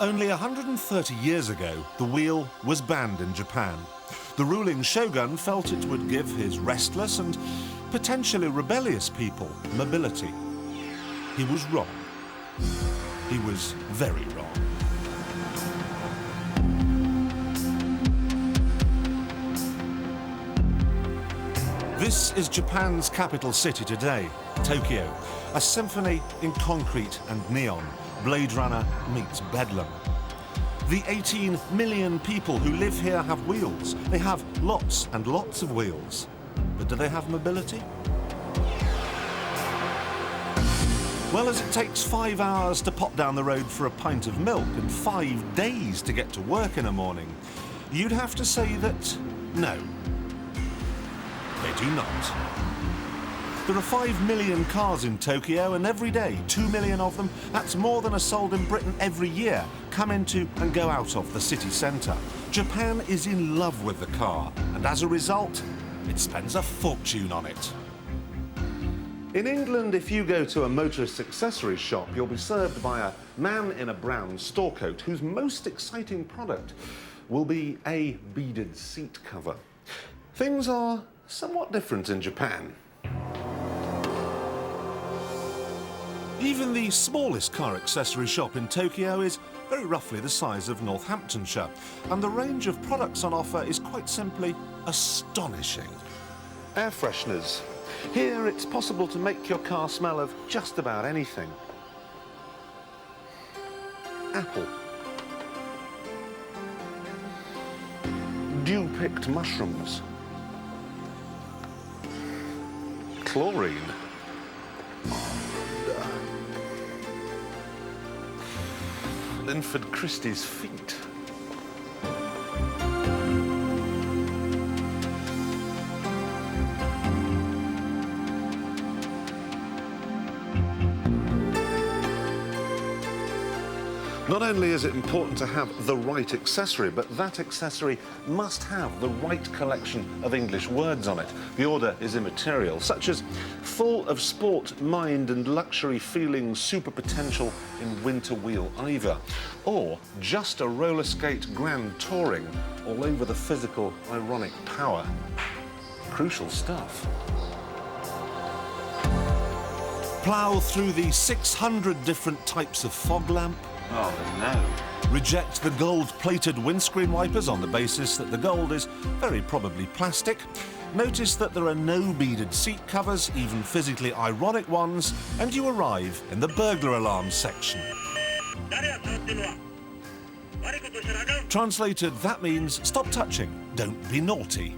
Only 130 years ago, the wheel was banned in Japan. The ruling shogun felt it would give his restless and potentially rebellious people mobility. He was wrong. He was very wrong. This is Japan's capital city today, Tokyo, a symphony in concrete and neon. Blade Runner meets Bedlam. The 18 million people who live here have wheels. They have lots and lots of wheels. But do they have mobility? Well, as it takes 5 hours to pop down the road for a pint of milk and 5 days to get to work in a morning, you'd have to say that no, they do not. There are 5 million cars in Tokyo, and every day, 2 million of them, that's more than are sold in Britain every year, come into and go out of the city centre. Japan is in love with the car, and as a result, it spends a fortune on it. In England, if you go to a motorist accessories shop, you'll be served by a man in a brown store coat whose most exciting product will be a beaded seat cover. Things are somewhat different in Japan. Even the smallest car accessory shop in Tokyo is very roughly the size of Northamptonshire, and the range of products on offer is quite simply astonishing. Air fresheners. Here it's possible to make your car smell of just about anything. Apple. Dew-picked mushrooms. Chlorine. Linford Christie's feet. Not only is it important to have the right accessory, but that accessory must have the right collection of English words on it. The order is immaterial, such as full of sport, mind and luxury feeling, super potential in winter wheel either, or just a roller skate grand touring, all over the physical ironic power. Crucial stuff. Plough through the 600 different types of fog lamp. Oh, no. Reject the gold-plated windscreen wipers on the basis that the gold is very probably plastic. Notice that there are no beaded seat covers, even physically ironic ones, and you arrive in the burglar alarm section. Translated, that means stop touching, don't be naughty.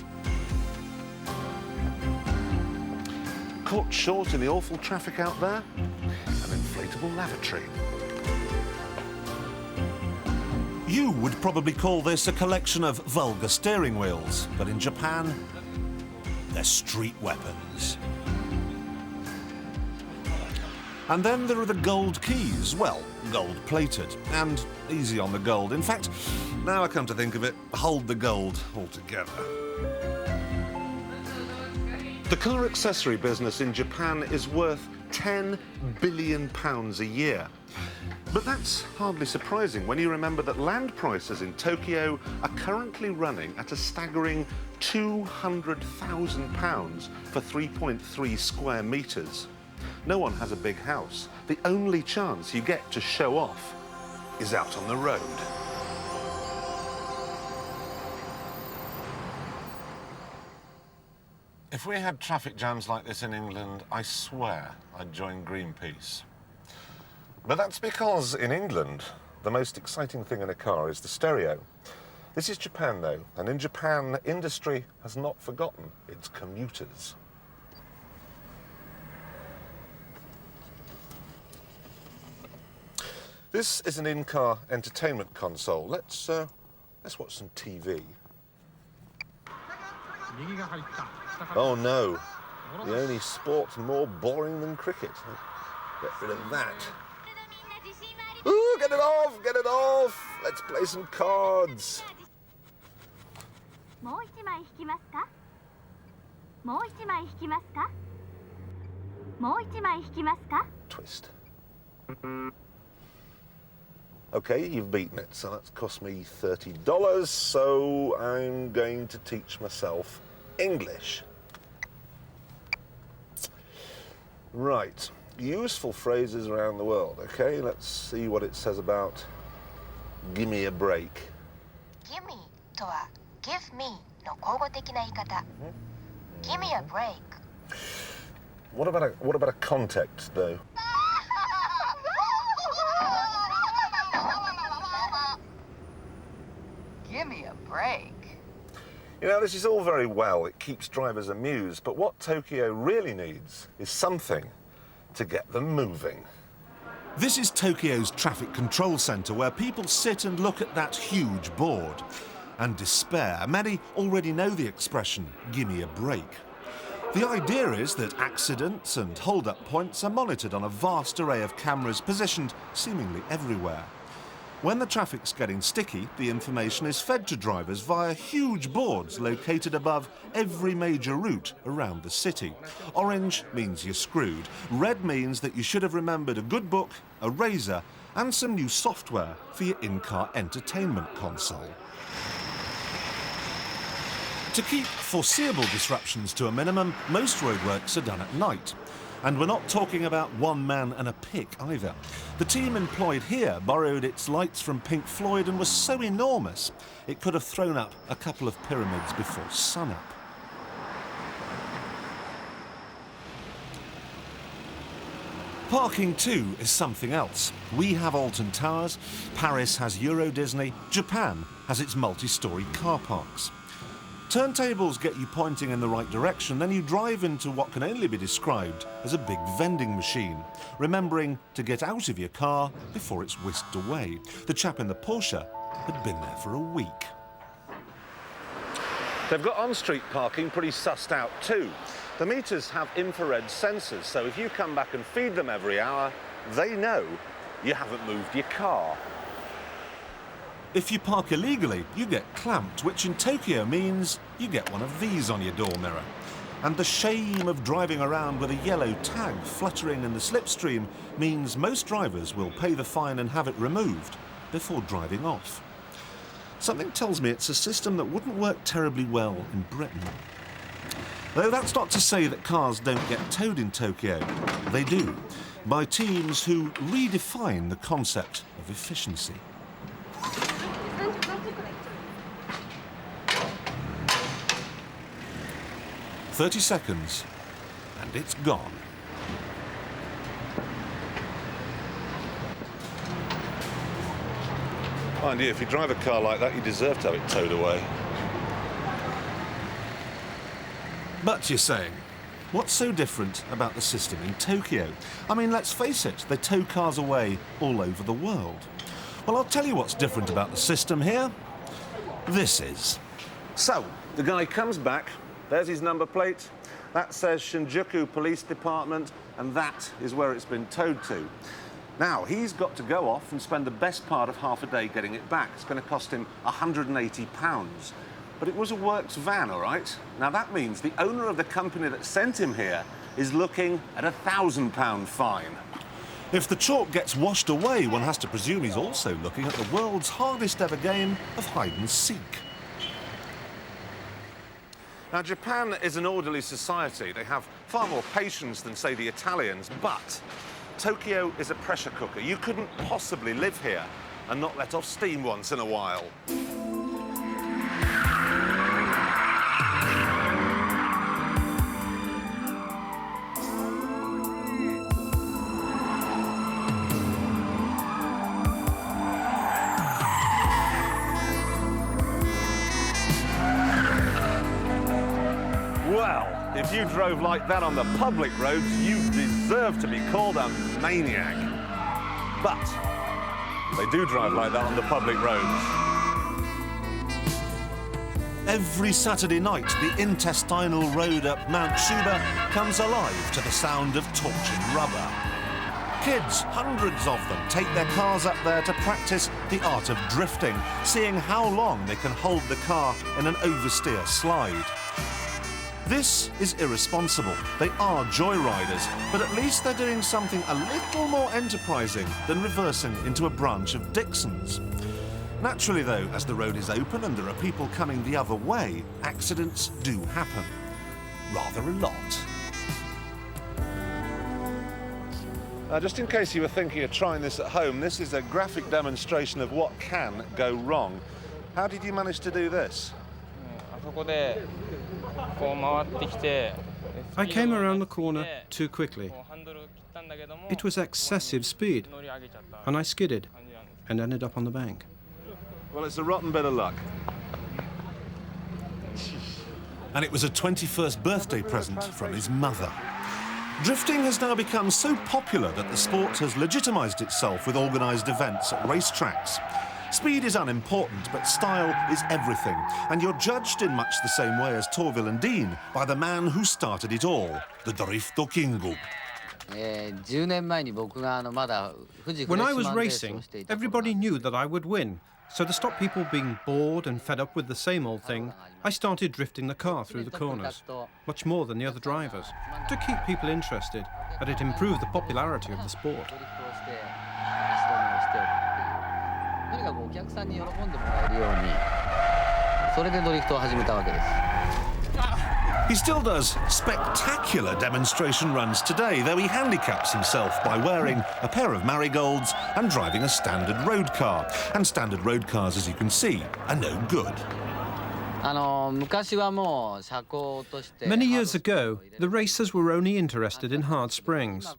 Caught short in the awful traffic out there? An inflatable lavatory. You would probably call this a collection of vulgar steering wheels, but in Japan, they're street weapons. And then there are the gold keys, well, gold-plated, and easy on the gold. In fact, now I come to think of it, hold the gold altogether. The car accessory business in Japan is worth £10 billion a year. But that's hardly surprising when you remember that land prices in Tokyo are currently running at a staggering £200,000 for 3.3 square metres. No one has a big house. The only chance you get to show off is out on the road. If we had traffic jams like this in England, I swear I'd join Greenpeace. But that's because in England, the most exciting thing in a car is the stereo. This is Japan, though, and in Japan, industry has not forgotten its commuters. This is an in-car entertainment console. Let's watch some TV. Oh no, the only sport more boring than cricket. Get rid of that. Ooh, get it off, get it off. Let's play some cards. Twist. Okay, you've beaten it, so that's cost me $30, so I'm going to teach myself English. Right, useful phrases around the world, okay? Let's see what it says about give me a break. Gimme とは give me の口語的な言い方。Give me a break. What about a context, though? Give me a break. You know, this is all very well. It keeps drivers amused, but what Tokyo really needs is something to get them moving. This is Tokyo's traffic control centre, where people sit and look at that huge board. And despair. Many already know the expression, gimme a break. The idea is that accidents and hold-up points are monitored on a vast array of cameras positioned seemingly everywhere. When the traffic's getting sticky, the information is fed to drivers via huge boards located above every major route around the city. Orange means you're screwed. Red means that you should have remembered a good book, a razor, and some new software for your in-car entertainment console. To keep foreseeable disruptions to a minimum, most roadworks are done at night. And we're not talking about one man and a pick either. The team employed here borrowed its lights from Pink Floyd and was so enormous it could have thrown up a couple of pyramids before sunup. Parking too is something else. We have Alton Towers, Paris has Euro Disney, Japan has its multi-storey car parks. Turntables get you pointing in the right direction, then you drive into what can only be described as a big vending machine, remembering to get out of your car before it's whisked away. The chap in the Porsche had been there for a week. They've got on-street parking pretty sussed out too. The meters have infrared sensors, so if you come back and feed them every hour, they know you haven't moved your car. If you park illegally, you get clamped, which in Tokyo means you get one of these on your door mirror. And the shame of driving around with a yellow tag fluttering in the slipstream means most drivers will pay the fine and have it removed before driving off. Something tells me it's a system that wouldn't work terribly well in Britain. Though that's not to say that cars don't get towed in Tokyo. They do, by teams who redefine the concept of efficiency. 30 seconds, and it's gone. Mind you, if you drive a car like that, you deserve to have it towed away. But you're saying, what's so different about the system in Tokyo? I mean, let's face it, they tow cars away all over the world. Well, I'll tell you what's different about the system here. This is. So, the guy comes back, there's his number plate, that says Shinjuku Police Department, and that is where it's been towed to. Now, he's got to go off and spend the best part of half a day getting it back. It's going to cost him £180. But it was a works van, all right? Now, that means the owner of the company that sent him here is looking at a £1,000 fine. If the chalk gets washed away, one has to presume he's also looking at the world's hardest ever game of hide and seek. Now, Japan is an orderly society. They have far more patience than, say, the Italians, but Tokyo is a pressure cooker. You couldn't possibly live here and not let off steam once in a while. Well, if you drove like that on the public roads, you deserve to be called a maniac. But they do drive like that on the public roads. Every Saturday night, the intestinal road up Mount Shuba comes alive to the sound of tortured rubber. Kids, hundreds of them, take their cars up there to practice the art of drifting, seeing how long they can hold the car in an oversteer slide. This is irresponsible. They are joyriders, but at least they're doing something a little more enterprising than reversing into a branch of Dixon's. Naturally, though, as the road is open and there are people coming the other way, accidents do happen. Rather a lot. Just in case you were thinking of trying this at home, this is a graphic demonstration of what can go wrong. How did you manage to do this? I came around the corner too quickly. It was excessive speed, and I skidded and ended up on the bank. Well, it's a rotten bit of luck. And it was a 21st birthday present from his mother. Drifting has now become so popular that the sport has legitimised itself with organised events at racetracks. Speed is unimportant, but style is everything, and you're judged in much the same way as Torvill and Dean by the man who started it all, the Drifto Kingu. When I was racing, everybody knew that I would win. So to stop people being bored and fed up with the same old thing, I started drifting the car through the corners, much more than the other drivers, to keep people interested, and it improved the popularity of the sport. He still does spectacular demonstration runs today, though he handicaps himself by wearing a pair of marigolds and driving a standard road car. And standard road cars, as you can see, are no good. Many years ago, the racers were only interested in hard springs.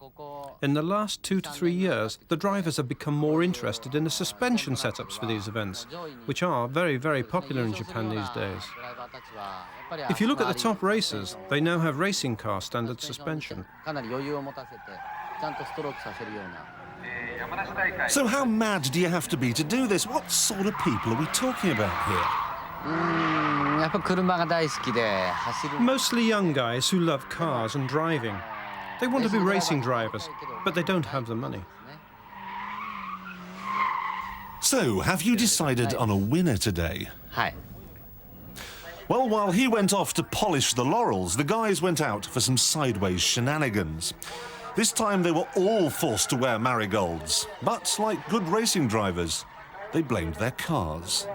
In the last 2 to 3 years, the drivers have become more interested in the suspension setups for these events, which are very, very popular in Japan these days. If you look at the top racers, they now have racing car standard suspension. So how mad do you have to be to do this? What sort of people are we talking about here? Mostly young guys who love cars and driving. They want to be racing drivers, but they don't have the money. So, have you decided on a winner today? Well, while he went off to polish the laurels, the guys went out for some sideways shenanigans. This time they were all forced to wear marigolds, but like good racing drivers, they blamed their cars.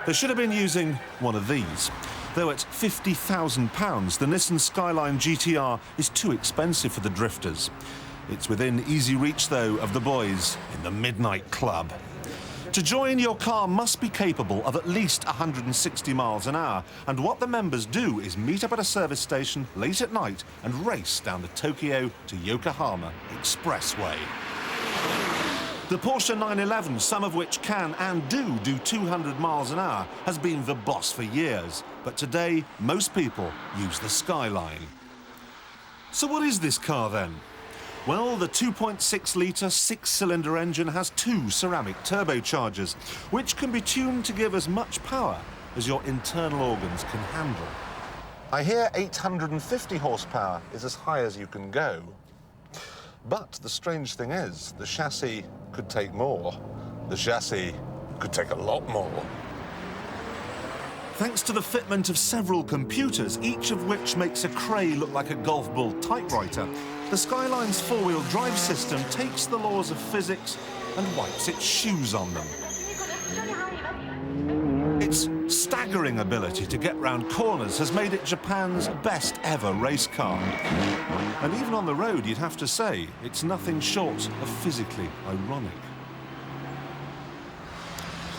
They should have been using one of these. Though at £50,000, the Nissan Skyline GTR is too expensive for the drifters. It's within easy reach, though, of the boys in the Midnight Club. To join, your car must be capable of at least 160 miles an hour, and what the members do is meet up at a service station late at night and race down the Tokyo to Yokohama Expressway. The Porsche 911, some of which can and do 200 miles an hour, has been the boss for years. But today, most people use the Skyline. So what is this car then? Well, the 2.6-litre six-cylinder engine has 2 ceramic turbochargers, which can be tuned to give as much power as your internal organs can handle. I hear 850 horsepower is as high as you can go. But the strange thing is, the chassis could take more. The chassis could take a lot more. Thanks to the fitment of several computers, each of which makes a Cray look like a golf ball typewriter, the Skyline's four-wheel drive system takes the laws of physics and wipes its shoes on them. Its staggering ability to get round corners has made it Japan's best ever race car. And even on the road, you'd have to say, it's nothing short of physically ironic.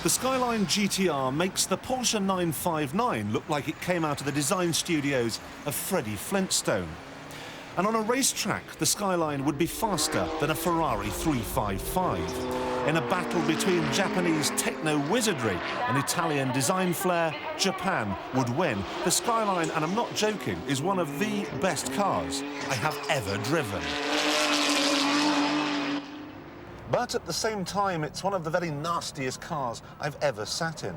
The Skyline GTR makes the Porsche 959 look like it came out of the design studios of Freddie Flintstone. And on a racetrack, the Skyline would be faster than a Ferrari 355. In a battle between Japanese techno-wizardry and Italian design flair, Japan would win. The Skyline, and I'm not joking, is one of the best cars I have ever driven. But at the same time, it's one of the very nastiest cars I've ever sat in.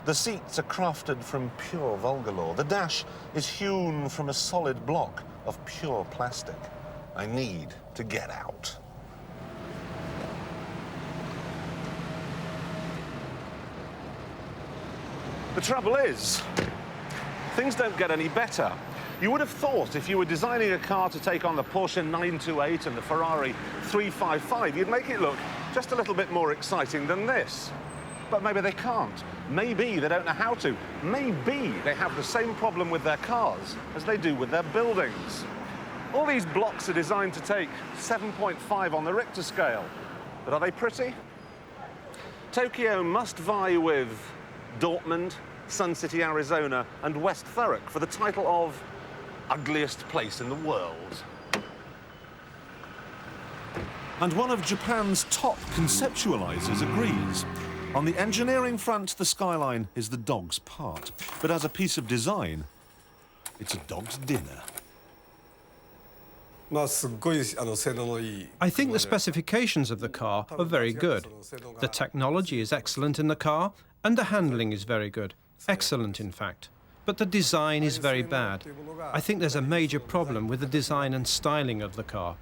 The seats are crafted from pure Volgalore. The dash is hewn from a solid block of pure plastic. I need to get out. The trouble is, things don't get any better. You would have thought if you were designing a car to take on the Porsche 928 and the Ferrari 355, you'd make it look just a little bit more exciting than this. But maybe they can't. Maybe they don't know how to. Maybe they have the same problem with their cars as they do with their buildings. All these blocks are designed to take 7.5 on the Richter scale. But are they pretty? Tokyo must vie with Dortmund, Sun City, Arizona, and West Thurrock for the title of ugliest place in the world. And one of Japan's top conceptualizers agrees. On the engineering front, the skyline is the dog's part. But as a piece of design, it's a dog's dinner. I think the specifications of the car are very good. The technology is excellent in the car, and the handling is very good. Excellent, in fact. But the design is very bad. I think there's a major problem with the design and styling of the car.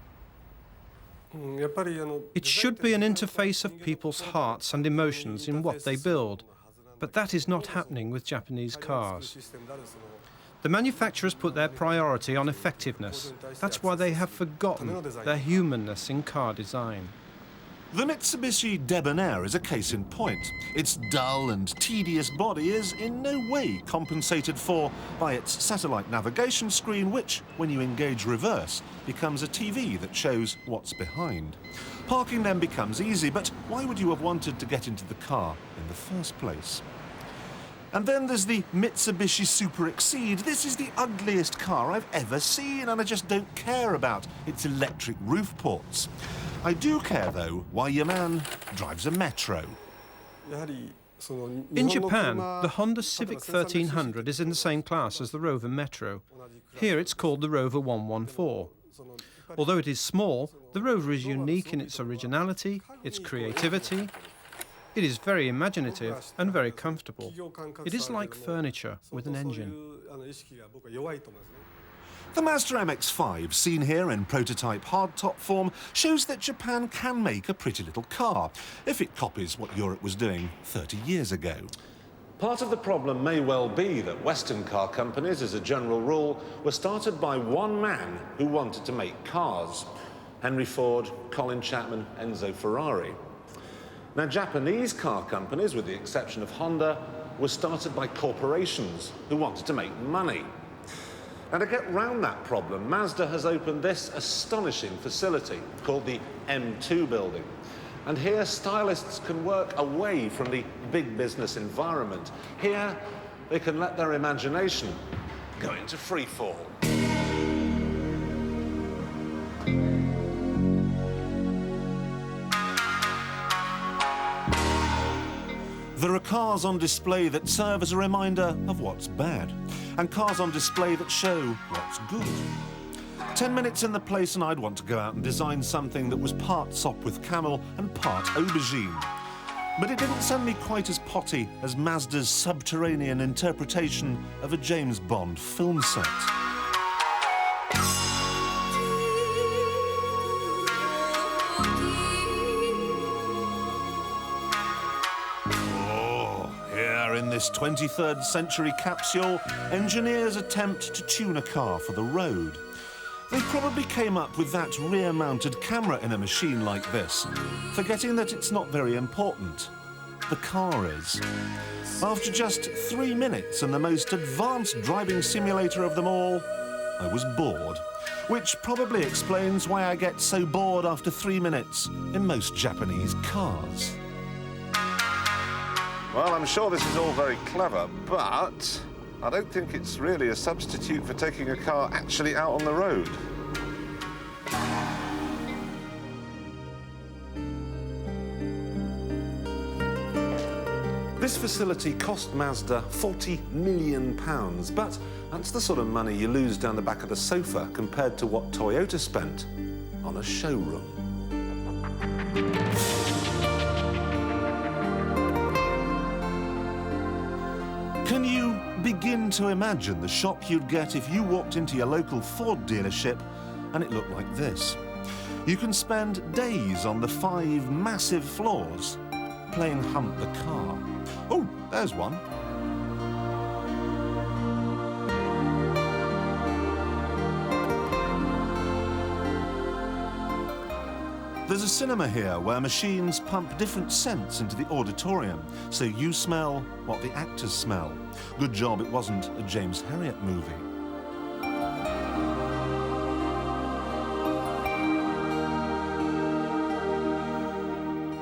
It should be an interface of people's hearts and emotions in what they build, but that is not happening with Japanese cars. The manufacturers put their priority on effectiveness. That's why they have forgotten their humanness in car design. The Mitsubishi Debonair is a case in point. Its dull and tedious body is in no way compensated for by its satellite navigation screen, which, when you engage reverse, becomes a TV that shows what's behind. Parking then becomes easy, but why would you have wanted to get into the car in the first place? And then there's the Mitsubishi Super Exceed. This is the ugliest car I've ever seen, and I just don't care about its electric roof ports. I do care, though, why your man drives a Metro. In Japan, the Honda Civic 1300 is in the same class as the Rover Metro. Here it's called the Rover 114. Although it is small, the Rover is unique in its originality, its creativity. It is very imaginative and very comfortable. It is like furniture with an engine. The Mazda MX-5, seen here in prototype hardtop form, shows that Japan can make a pretty little car, if it copies what Europe was doing 30 years ago. Part of the problem may well be that Western car companies, as a general rule, were started by one man who wanted to make cars. Henry Ford, Colin Chapman, Enzo Ferrari. Now, Japanese car companies, with the exception of Honda, were started by corporations who wanted to make money. And to get round that problem, Mazda has opened this astonishing facility called the M2 building. And here, stylists can work away from the big business environment. Here, they can let their imagination go into free fall. There are cars on display that serve as a reminder of what's bad, and cars on display that show what's good. 10 minutes in the place and I'd want to go out and design something that was part Sopwith Camel and part aubergine. But it didn't send me quite as potty as Mazda's subterranean interpretation of a James Bond film set. In this 23rd century capsule, engineers attempt to tune a car for the road. They probably came up with that rear-mounted camera in a machine like this, forgetting that it's not very important. The car is. After just 3 minutes and the most advanced driving simulator of them all, I was bored. Which probably explains why I get so bored after 3 minutes in most Japanese cars. Well, I'm sure this is all very clever, but I don't think it's really a substitute for taking a car actually out on the road. This facility cost Mazda £40 million, but that's the sort of money you lose down the back of the sofa compared to what Toyota spent on a showroom. Can you begin to imagine the shock you'd get if you walked into your local Ford dealership and it looked like this? You can spend days on the 5 massive floors playing Hunt the Car. Oh, there's one. There's a cinema here where machines pump different scents into the auditorium, so you smell what the actors smell. Good job it wasn't a James Herriot movie.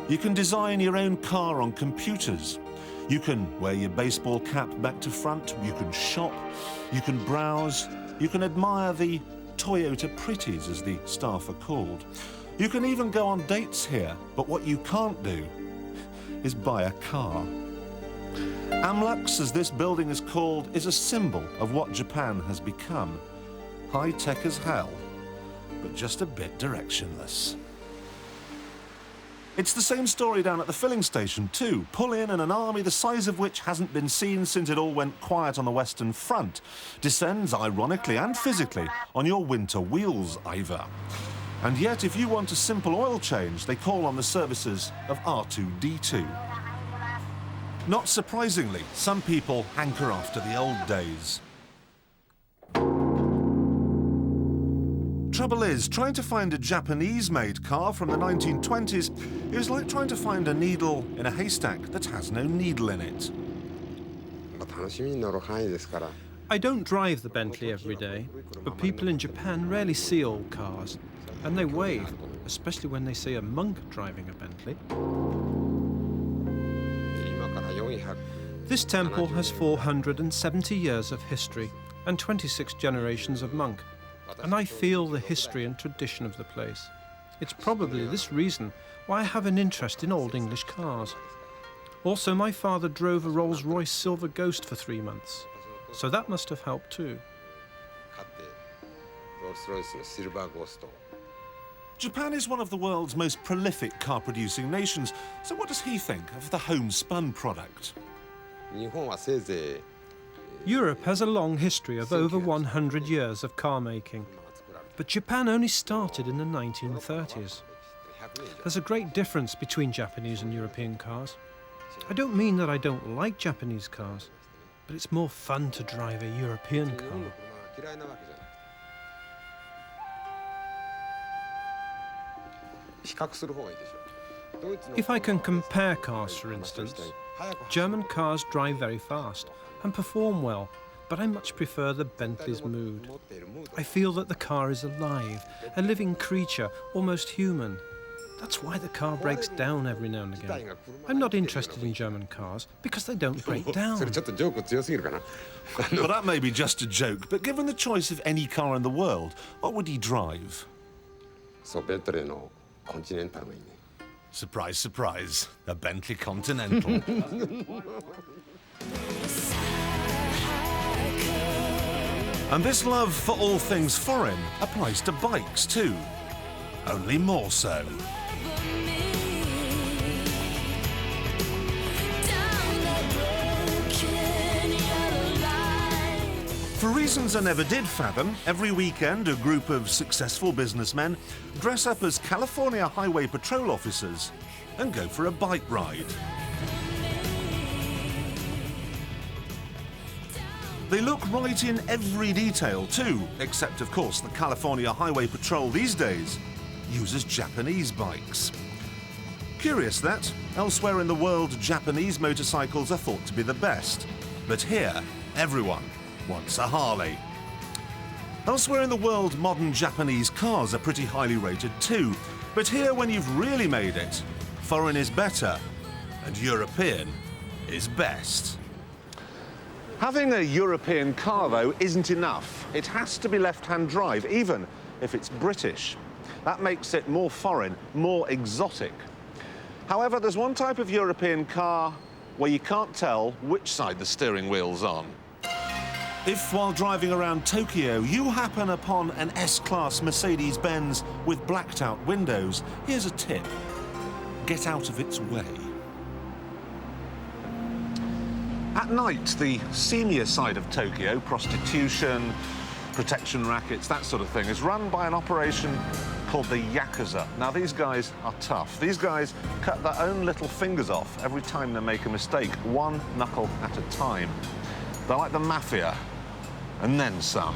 You can design your own car on computers. You can wear your baseball cap back to front, you can shop, you can browse, you can admire the Toyota Pretties, as the staff are called. You can even go on dates here, but what you can't do is buy a car. AMLUX, as this building is called, is a symbol of what Japan has become. High-tech as hell, but just a bit directionless. It's the same story down at the filling station too. Pull in and an army the size of which hasn't been seen since it all went quiet on the Western Front descends, ironically and physically, on your winter wheels, Ivar. And yet, if you want a simple oil change, they call on the services of R2-D2. Not surprisingly, some people hanker after the old days. Trouble is, trying to find a Japanese-made car from the 1920s is like trying to find a needle in a haystack that has no needle in it. I don't drive the Bentley every day, but people in Japan rarely see old cars, and they wave, especially when they see a monk driving a Bentley. This temple has 470 years of history and 26 generations of monk, and I feel the history and tradition of the place. It's probably this reason why I have an interest in old English cars. Also, my father drove a Rolls-Royce Silver Ghost for 3 months, so that must have helped too. Japan is one of the world's most prolific car-producing nations, so what does he think of the homespun product? Europe has a long history of over 100 years of car making, but Japan only started in the 1930s. There's a great difference between Japanese and European cars. I don't mean that I don't like Japanese cars, but it's more fun to drive a European car. If I can compare cars, for instance, German cars drive very fast and perform well, but I much prefer the Bentley's mood. I feel that the car is alive, a living creature, almost human. That's why the car breaks down every now and again. I'm not interested in German cars because they don't break down. Well, that may be just a joke, but given the choice of any car in the world, what would he drive? Surprise, surprise, a Bentley Continental. And this love for all things foreign applies to bikes too, only more so. For reasons I never did fathom, every weekend a group of successful businessmen dress up as California Highway Patrol officers and go for a bike ride. They look right in every detail too, except of course the California Highway Patrol these days uses Japanese bikes. Curious that, elsewhere in the world Japanese motorcycles are thought to be the best, but here everyone wants a Harley. Elsewhere in the world, modern Japanese cars are pretty highly rated too, but here when you've really made it, foreign is better and European is best. Having a European car, though, isn't enough. It has to be left-hand drive, even if it's British. That makes it more foreign, more exotic. However, there's one type of European car where you can't tell which side the steering wheel's on. If, while driving around Tokyo, you happen upon an S-Class Mercedes-Benz with blacked-out windows, here's a tip. Get out of its way. At night, the seamier side of Tokyo, prostitution, protection rackets, that sort of thing, is run by an operation called the Yakuza. Now, these guys are tough. These guys cut their own little fingers off every time they make a mistake, one knuckle at a time. They're like the mafia, and then some.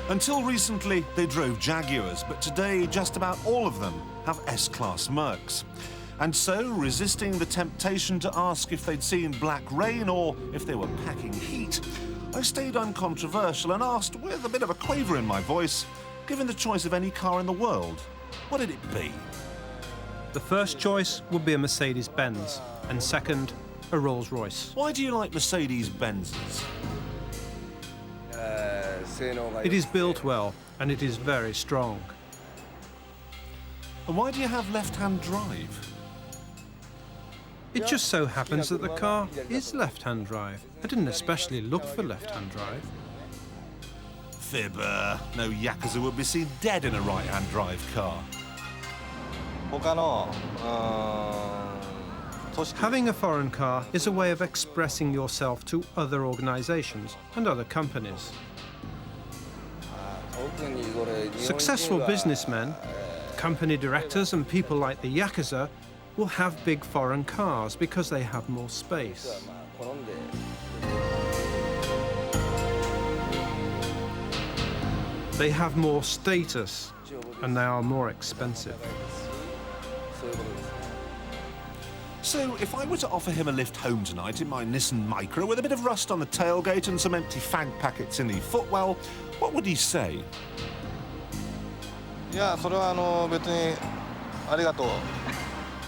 Until recently, they drove Jaguars, but today just about all of them have S-Class Mercs. And so, resisting the temptation to ask if they'd seen Black Rain or if they were packing heat, I stayed uncontroversial and asked, with a bit of a quaver in my voice, given the choice of any car in the world, what'd it be? The first choice would be a Mercedes-Benz, and second, a Rolls-Royce. Why do you like Mercedes-Benzes? It is built well, and it is very strong. And why do you have left-hand drive? It just so happens that the car is left-hand drive. I didn't especially look for left-hand drive. Fibber. No Yakuza would be seen dead in a right-hand drive car. Having a foreign car is a way of expressing yourself to other organizations and other companies. Successful businessmen, company directors and people like the Yakuza will have big foreign cars because they have more space. They have more status and they are more expensive. So, if I were to offer him a lift home tonight in my Nissan Micra with a bit of rust on the tailgate and some empty fag packets in the footwell, what would he say?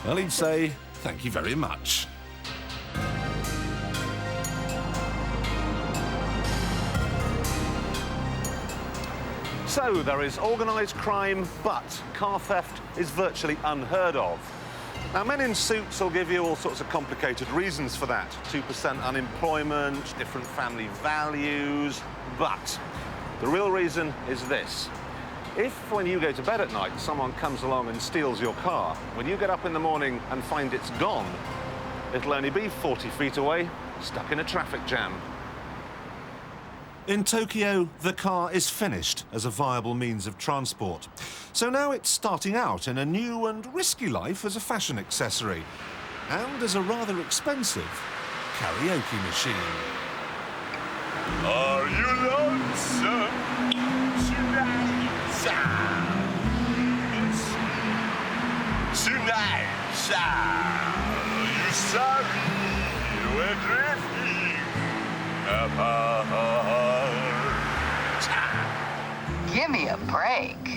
Well, he'd say, thank you very much. So, there is organised crime, but car theft is virtually unheard of. Now, men in suits will give you all sorts of complicated reasons for that. 2% unemployment, different family values, but the real reason is this. If, when you go to bed at night, someone comes along and steals your car, when you get up in the morning and find it's gone, it'll only be 40 feet away, stuck in a traffic jam. In Tokyo, the car is finished as a viable means of transport. So now it's starting out in a new and risky life as a fashion accessory, and as a rather expensive karaoke machine. Are you lonesome tonight? Tonight, are you sorry we're drifting apart? Give me a break.